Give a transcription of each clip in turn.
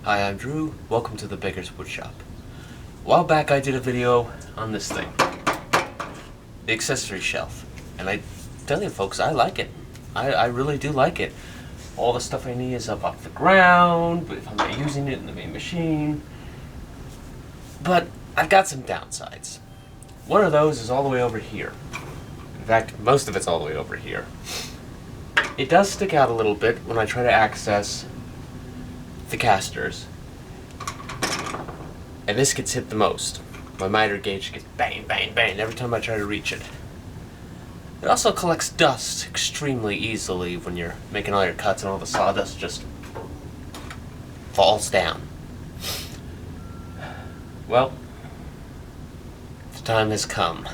Hi, I'm Drew. Welcome to the Beggars Woodshop. A while back I did a video on this thing, the accessory shelf, and I tell you folks, I like it. I really do like it. All the stuff I need is up off the ground, but if I'm not using it in the main machine. But I've got some downsides. One of those is all the way over here. In fact, most of it's all the way over here. It does stick out a little bit when I try to access the casters. And this gets hit the most. My miter gauge gets bang, bang, bang every time I try to reach it. It also collects dust extremely easily when you're making all your cuts and all the sawdust just falls down. Well, the time has come.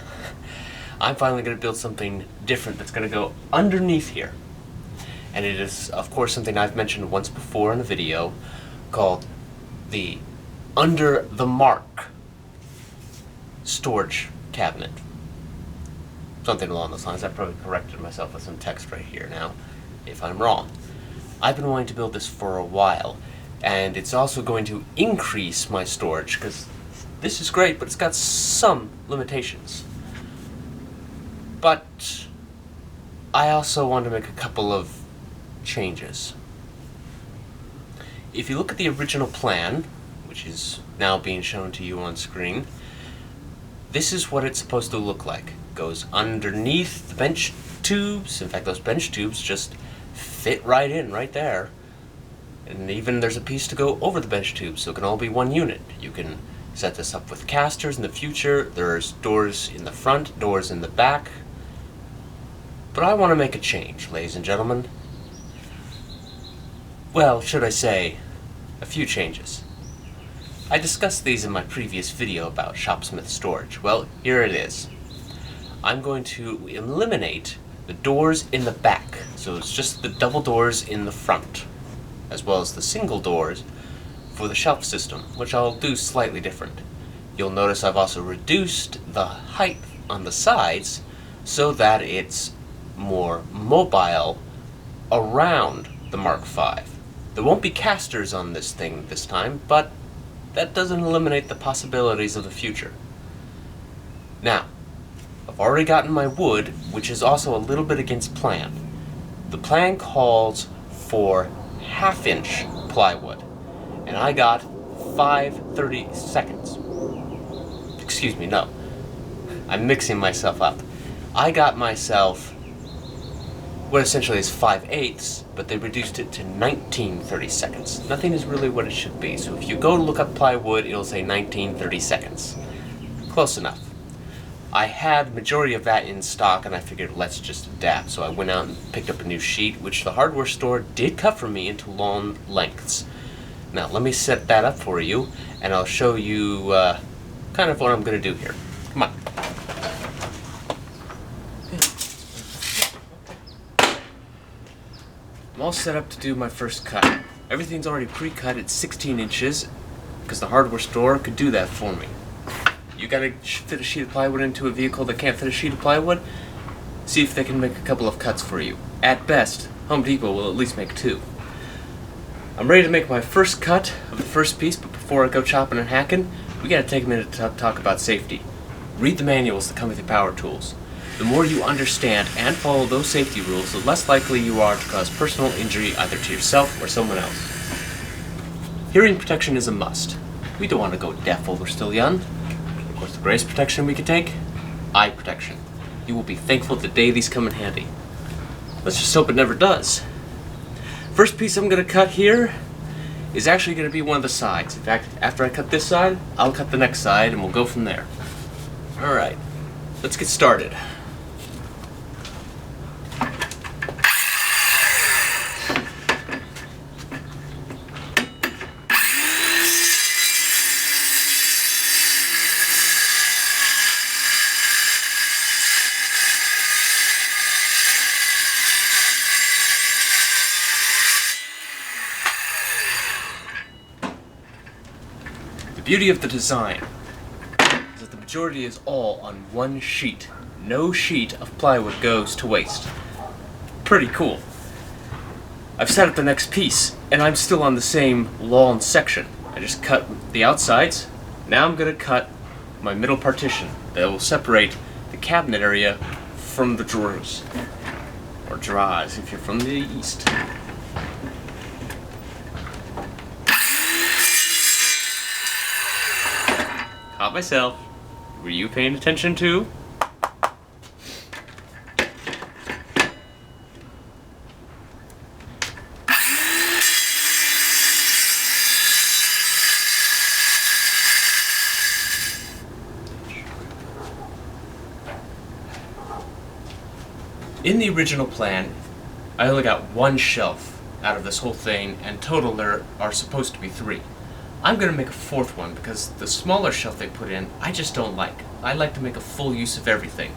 I'm finally going to build something different that's going to go underneath here. And it is, of course, something I've mentioned once before in a video called the Under the Mark storage cabinet. Something along those lines. I've probably corrected myself with some text right here now, if I'm wrong. I've been wanting to build this for a while, and it's also going to increase my storage, because this is great, but it's got some limitations. But I also want to make a couple of changes. If you look at the original plan, which is now being shown to you on screen, this is what it's supposed to look like. It goes underneath the bench tubes. In fact, those bench tubes just fit right in, right there. And even there's a piece to go over the bench tubes, so it can all be one unit. You can set this up with casters in the future. There's doors in the front, doors in the back. But I want to make a change, ladies and gentlemen. Well, should I say, a few changes. I discussed these in my previous video about Shopsmith storage. Well, here it is. I'm going to eliminate the doors in the back, so it's just the double doors in the front, as well as the single doors for the shelf system, which I'll do slightly different. You'll notice I've also reduced the height on the sides so that it's more mobile around the Mark V. There won't be casters on this thing this time, but that doesn't eliminate the possibilities of the future. Now, I've already gotten my wood, which is also a little bit against plan. The plan calls for 1/2-inch plywood, and I got 5/30 seconds. Excuse me, no. I'm mixing myself up. I got myself what essentially is 5/8, but they reduced it to 19/30 seconds. Nothing is really what it should be, so if you go to look up plywood, it'll say 19/30 seconds. Close enough. I had majority of that in stock, and I figured let's just adapt, so I went out and picked up a new sheet, which the hardware store did cut for me into long lengths. Now, let me set that up for you, and I'll show you kind of what I'm going to do here. Come on. I'm all set up to do my first cut. Everything's already pre-cut at 16 inches, because the hardware store could do that for me. You gotta fit a sheet of plywood into a vehicle that can't fit a sheet of plywood? See if they can make a couple of cuts for you. At best, Home Depot will at least make 2. I'm ready to make my first cut of the first piece, but before I go chopping and hacking, we gotta take a minute to talk about safety. Read the manuals that come with your power tools. The more you understand and follow those safety rules, the less likely you are to cause personal injury either to yourself or someone else. Hearing protection is a must. We don't want to go deaf while we're still young. Of course, the greatest protection we can take? Eye protection. You will be thankful the day these come in handy. Let's just hope it never does. First piece I'm going to cut here is actually going to be one of the sides. In fact, after I cut this side, I'll cut the next side and we'll go from there. Alright, let's get started. The beauty of the design is that the majority is all on one sheet. No sheet of plywood goes to waste. Pretty cool. I've set up the next piece, and I'm still on the same lawn section. I just cut the outsides. Now I'm gonna cut my middle partition that will separate the cabinet area from the drawers. Or drawers if you're from the east. Caught myself. Were you paying attention too? In the original plan, I only got one shelf out of this whole thing, and total there are supposed to be 3. I'm going to make a 4th one because the smaller shelf they put in, I just don't like. I like to make a full use of everything.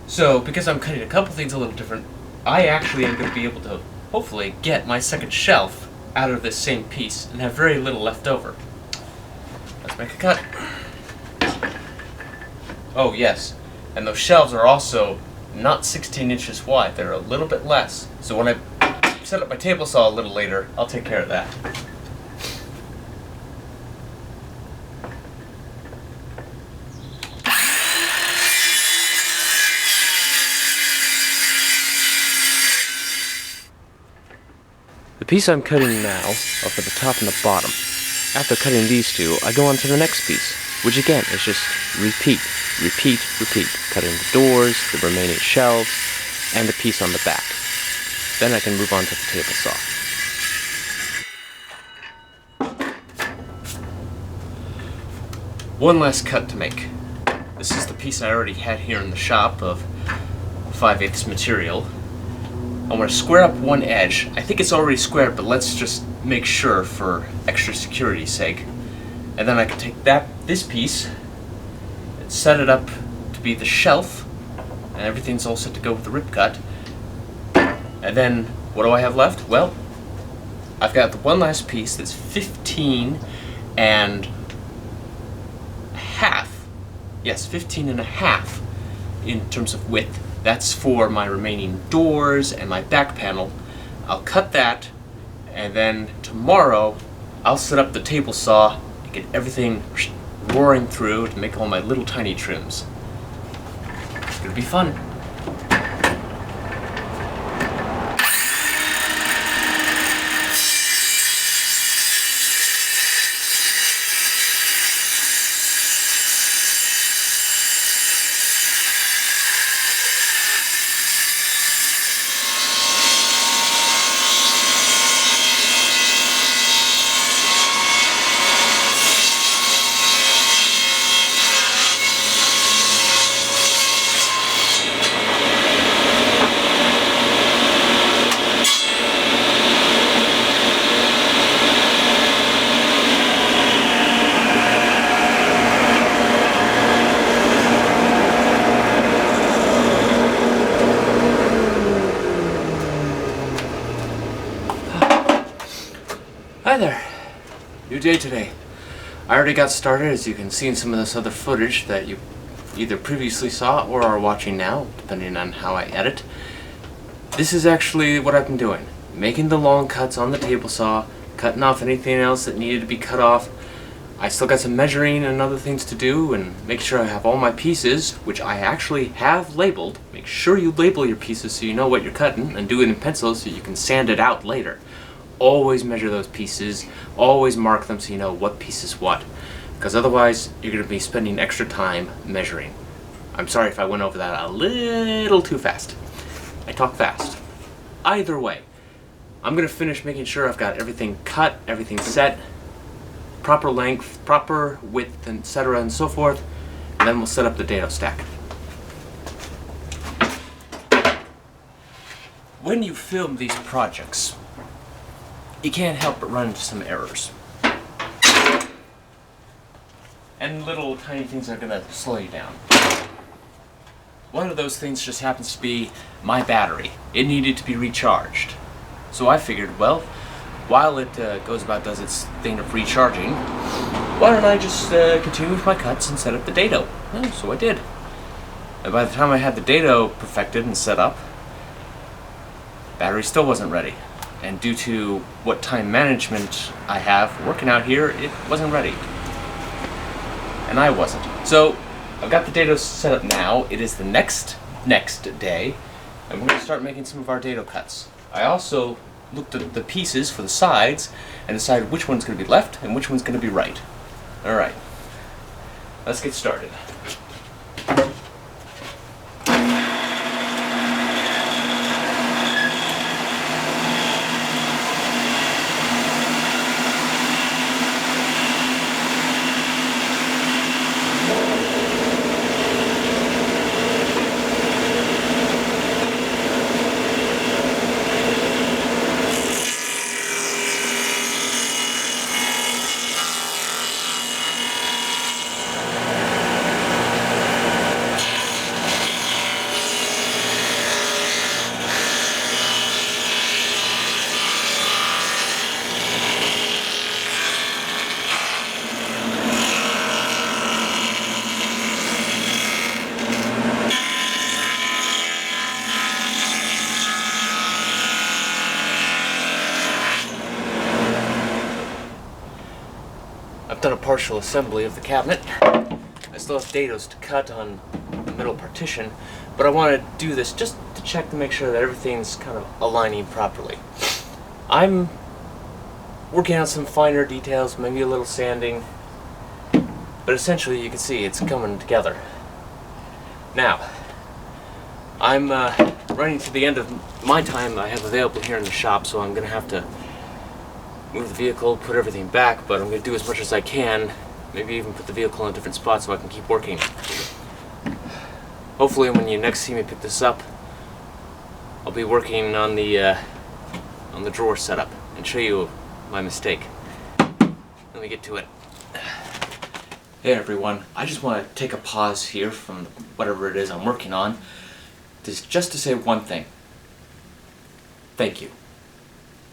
So, because I'm cutting a couple things a little different, I actually am going to be able to, hopefully, get my second shelf out of this same piece and have very little left over. Let's make a cut. Oh yes, and those shelves are also not 16 inches wide, they're a little bit less. So when I set up my table saw a little later, I'll take care of that. The piece I'm cutting now are for the top and the bottom. After cutting these two, I go on to the next piece, which again is just repeat, repeat, repeat. Cutting the doors, the remaining shelves, and the piece on the back. Then I can move on to the table saw. One last cut to make. This is the piece I already had here in the shop of 5/8 material. I'm going to square up one edge. I think it's already squared, but let's just make sure for extra security's sake. And then I can take this piece and set it up to be the shelf, and everything's all set to go with the rip cut. And then what do I have left? Well, I've got the one last piece that's 15 and a half. Yes, 15 and a half in terms of width. That's for my remaining doors and my back panel. I'll cut that, and then tomorrow I'll set up the table saw and get everything roaring through to make all my little tiny trims. It's gonna be fun. Hi there. New day today. I already got started, as you can see in some of this other footage that you either previously saw or are watching now, depending on how I edit. This is actually what I've been doing. Making the long cuts on the table saw, cutting off anything else that needed to be cut off. I still got some measuring and other things to do, and make sure I have all my pieces, which I actually have labeled. Make sure you label your pieces so you know what you're cutting, and do it in pencil so you can sand it out later. Always measure those pieces, always mark them so you know what piece is what, because otherwise you're going to be spending extra time measuring. I'm sorry if I went over that a little too fast. I talk fast. Either way, I'm going to finish making sure I've got everything cut, everything set, proper length, proper width, etc. and so forth, and then we'll set up the dado stack. When you film these projects, you can't help but run into some errors. And little tiny things are gonna slow you down. One of those things just happens to be my battery. It needed to be recharged. So I figured, well, while it does its thing of recharging, why don't I just continue with my cuts and set up the dado? Well, so I did. And by the time I had the dado perfected and set up, battery still wasn't ready. and due to what time management I have working out here, it wasn't ready. And I wasn't. So I've got the dado set up now. It is the next day, and we're going to start making some of our dado cuts. I also looked at the pieces for the sides and decided which one's going to be left and which one's going to be right. Alright, let's get started. I've done a partial assembly of the cabinet. I still have dados to cut on the middle partition, but I want to do this just to check to make sure that everything's kind of aligning properly. I'm working on some finer details, maybe a little sanding, but essentially you can see it's coming together. Now, I'm running to the end of my time I have available here in the shop, so I'm going to have to move the vehicle, put everything back, but I'm going to do as much as I can, maybe even put the vehicle in a different spot so I can keep working. Hopefully when you next see me pick this up, I'll be working on the drawer setup and show you my mistake. Let me get to it. Hey everyone, I just want to take a pause here from whatever it is I'm working on, just to say one thing. Thank you.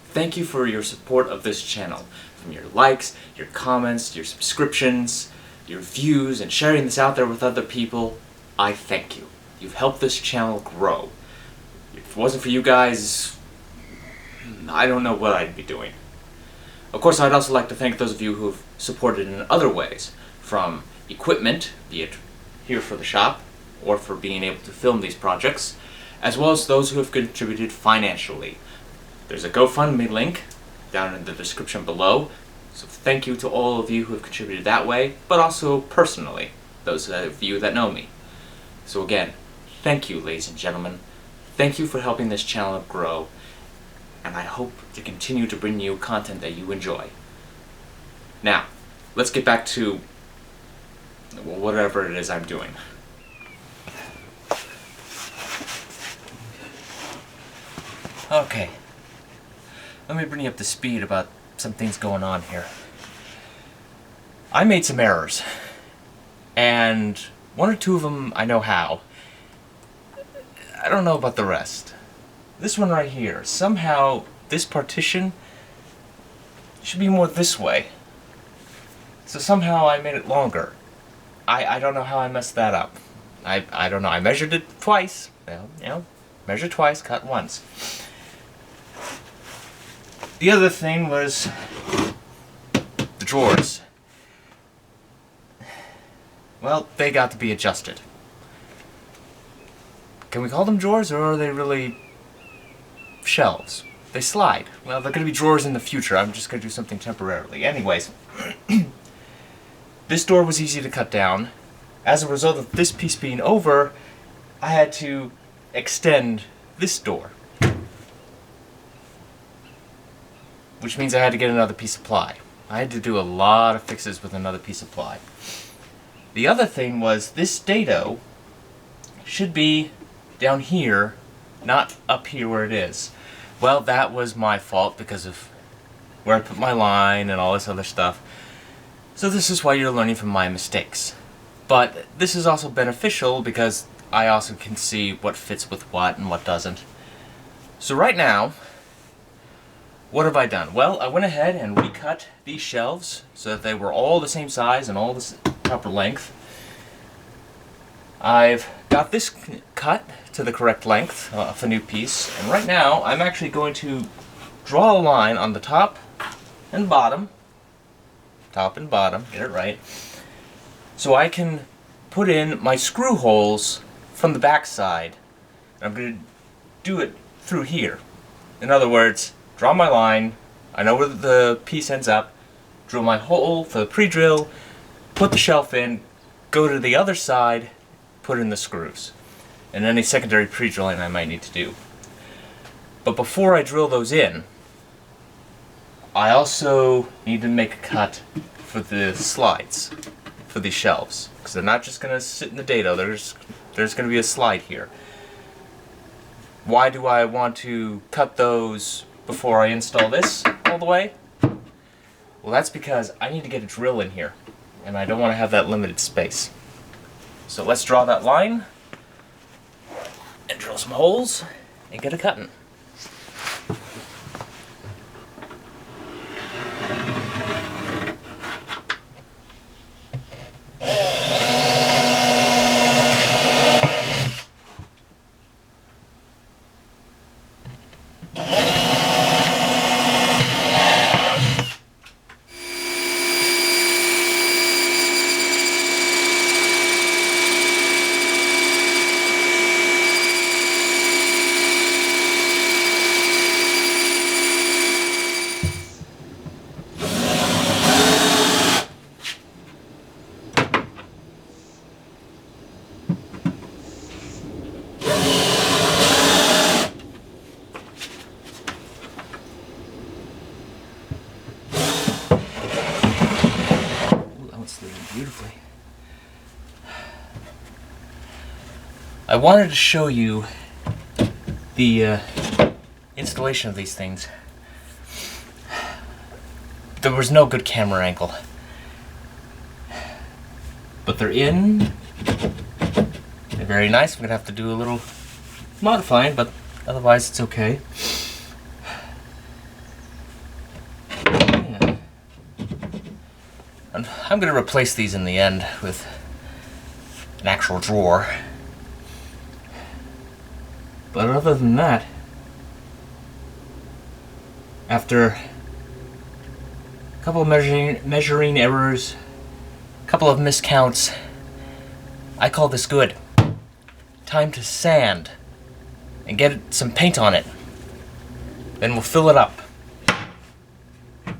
Thank you for your support of this channel, from your likes, your comments, your subscriptions, your views, and sharing this out there with other people. I thank you. You've helped this channel grow. If it wasn't for you guys, I don't know what I'd be doing. Of course, I'd also like to thank those of you who have supported in other ways, from equipment, be it here for the shop, or for being able to film these projects, as well as those who have contributed financially. There's a GoFundMe link down in the description below, so thank you to all of you who have contributed that way, but also personally, those of you that know me. So again, thank you, ladies and gentlemen. Thank you for helping this channel grow, and I hope to continue to bring you content that you enjoy. Now, let's get back to whatever it is I'm doing. Okay. Let me bring you up to speed about some things going on here. I made some errors, and one or two of them I know how. I don't know about the rest. This one right here, somehow this partition should be more this way. So somehow I made it longer. I don't know how I messed that up. I don't know. I measured it twice. Well, you know, measure twice, cut once. The other thing was the drawers. Well, they got to be adjusted. Can we call them drawers, or are they really shelves? They slide. Well, they're going to be drawers in the future. I'm just going to do something temporarily. Anyways, this door was easy to cut down. As a result of this piece being over, I had to extend this door, which means I had to get another piece of ply. I had to do a lot of fixes with another piece of ply. The other thing was this dado should be down here, not up here where it is. Well, that was my fault because of where I put my line and all this other stuff. So this is why you're learning from my mistakes. But this is also beneficial because I also can see what fits with what and what doesn't. So right now, what have I done? Well, I went ahead and recut these shelves so that they were all the same size and all the proper length. I've got this cut to the correct length of a new piece, and right now I'm actually going to draw a line on the top and bottom, get it right, so I can put in my screw holes from the back side. I'm going to do it through here. In other words, draw my line, I know where the piece ends up, drill my hole for the pre-drill, put the shelf in, go to the other side, put in the screws, and any secondary pre-drilling I might need to do. But before I drill those in, I also need to make a cut for the slides, for these shelves, because they're not just going to sit in the dado, there's going to be a slide here. Why do I want to cut those before I install this all the way? Well, that's because I need to get a drill in here, and I don't want to have that limited space. So let's draw that line, and drill some holes, and get a cutting. Beautifully. I wanted to show you the installation of these things. There was no good camera angle, but they're in. They're very nice. I'm gonna have to do a little modifying, but otherwise it's okay. I'm going to replace these in the end with an actual drawer. But other than that, after a couple of measuring errors, a couple of miscounts, I call this good. Time to sand and get some paint on it. Then we'll fill it up. A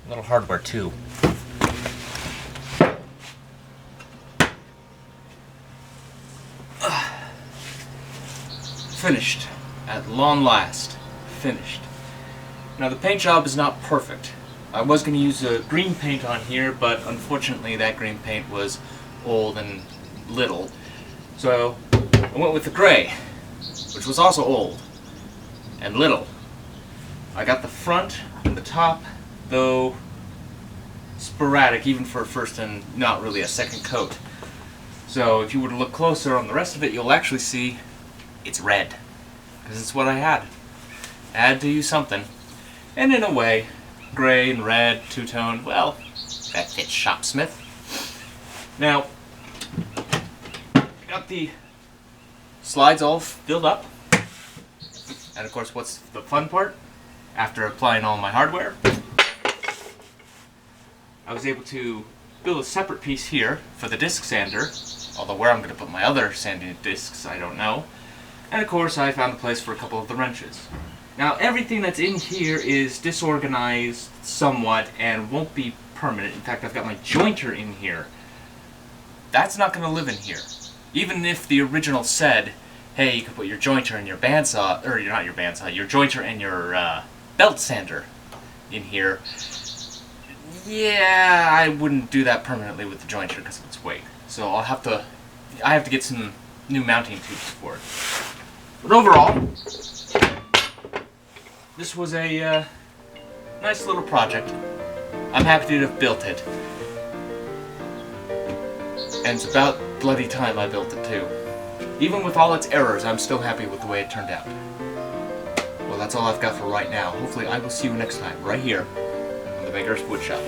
little hardware too. Finished. At long last. Finished. Now the paint job is not perfect. I was going to use a green paint on here, but unfortunately that green paint was old and little. So I went with the gray, which was also old and little. I got the front and the top, though sporadic even for a first and not really a second coat. So if you were to look closer on the rest of it, you'll actually see it's red, because it's what I had. I had to use something. And in a way, gray and red, two-tone, well, that fits Shopsmith. Now, got the slides all filled up. And of course, what's the fun part? After applying all my hardware, I was able to build a separate piece here for the disc sander, although where I'm going to put my other sanding discs, I don't know. And of course, I found a place for a couple of the wrenches. Now, everything that's in here is disorganized somewhat and won't be permanent. In fact, I've got my jointer in here. That's not going to live in here. Even if the original said, hey, you could put your jointer and your bandsaw, or not your bandsaw, your jointer and your belt sander in here. Yeah, I wouldn't do that permanently with the jointer because of its weight. So I have to get some new mounting tubes for it. But overall, this was a nice little project. I'm happy to have built it. And it's about bloody time I built it too. Even with all its errors, I'm still happy with the way it turned out. Well, that's all I've got for right now. Hopefully I will see you next time, right here, on the Beggars Woodshop.